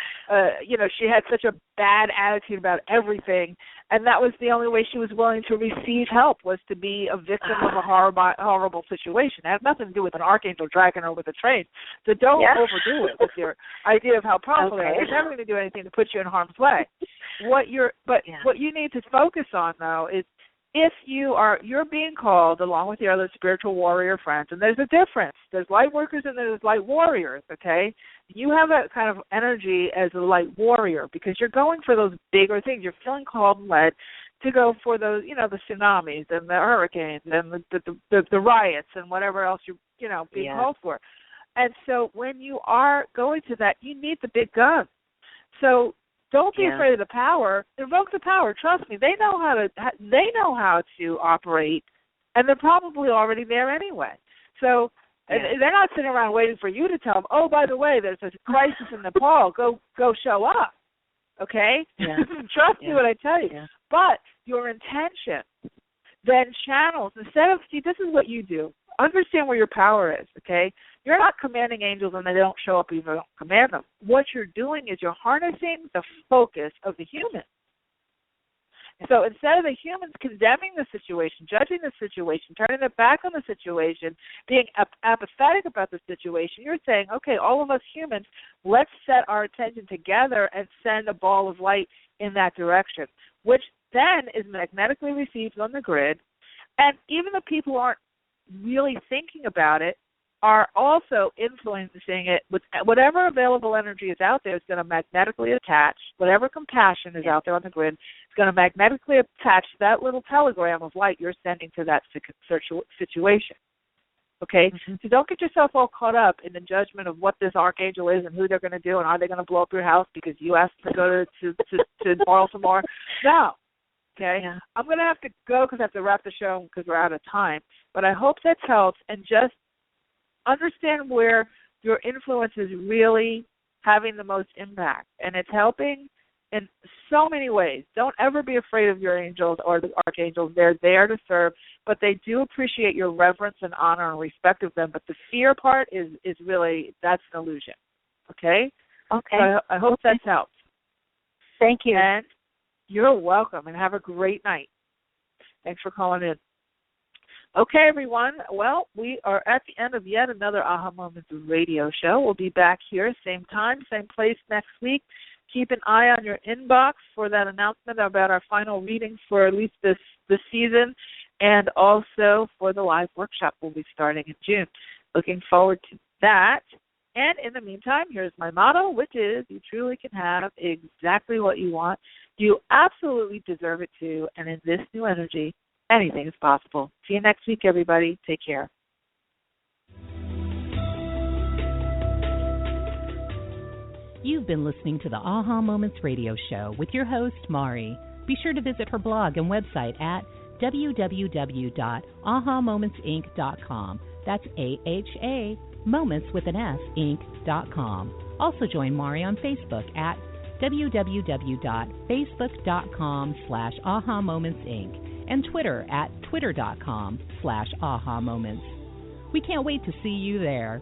bad attitude about everything, and that was the only way she was willing to receive help, was to be a victim of a horrible situation. It had nothing to do with an archangel dragging her with a train. So don't overdo it with your idea of how powerful they are. They're never going to do anything to put you in harm's way. What you need to focus on though is if you're being called along with your other spiritual warrior friends, and there's a difference. There's light workers and there's light warriors, okay? You have that kind of energy as a light warrior because you're going for those bigger things. You're feeling called and led to go for those, the tsunamis and the hurricanes and the riots and whatever else you're being called for. And so when you are going to that, you need the big guns. So don't be afraid of the power. Invoke the power. Trust me. They know how to operate, and they're probably already there anyway. So they're not sitting around waiting for you to tell them, oh, by the way, there's a crisis in Nepal. Go show up. Okay? Yeah. Trust me when I tell you. Yeah. But your intention then channels, instead of, this is what you do. Understand where your power is, okay? You're not commanding angels and they don't show up even if you don't command them. What you're doing is you're harnessing the focus of the human. So instead of the humans condemning the situation, judging the situation, turning their back on the situation, being apathetic about the situation, you're saying, okay, all of us humans, let's set our attention together and send a ball of light in that direction, which then is magnetically received on the grid. And even the people who aren't really thinking about it are also influencing it with whatever available energy is out there is going to magnetically attach. Whatever compassion is out there on the grid is going to magnetically attach to that little telegram of light you're sending to that situation. Okay? So don't get yourself all caught up in the judgment of what this archangel is and who they're going to do and are they going to blow up your house because you asked them to go to Baltimore. No. Okay? Yeah. I'm going to have to go because I have to wrap the show because we're out of time. But I hope that helps, and just understand where your influence is really having the most impact. And it's helping in so many ways. Don't ever be afraid of your angels or the archangels. They're there to serve, but they do appreciate your reverence and honor and respect of them. But the fear part is really, that's an illusion. Okay? Okay. So I hope that's helped. Thank you. And you're welcome, and have a great night. Thanks for calling in. Okay, everyone. Well, we are at the end of yet another Aha Moments radio show. We'll be back here, same time, same place next week. Keep an eye on your inbox for that announcement about our final readings for at least this season, and also for the live workshop we'll be starting in June. Looking forward to that. And in the meantime, here's my motto, which is you truly can have exactly what you want. You absolutely deserve it too. And in this new energy, anything is possible. See you next week, everybody. Take care. You've been listening to the Aha Moments radio show with your host, Mari. Be sure to visit her blog and website at www.ahamomentsinc.com. That's AHA, moments with an S, inc.com. Also join Mari on Facebook at www.facebook.com/ahamomentsinc and Twitter at twitter.com/ahamoments. We can't wait to see you there.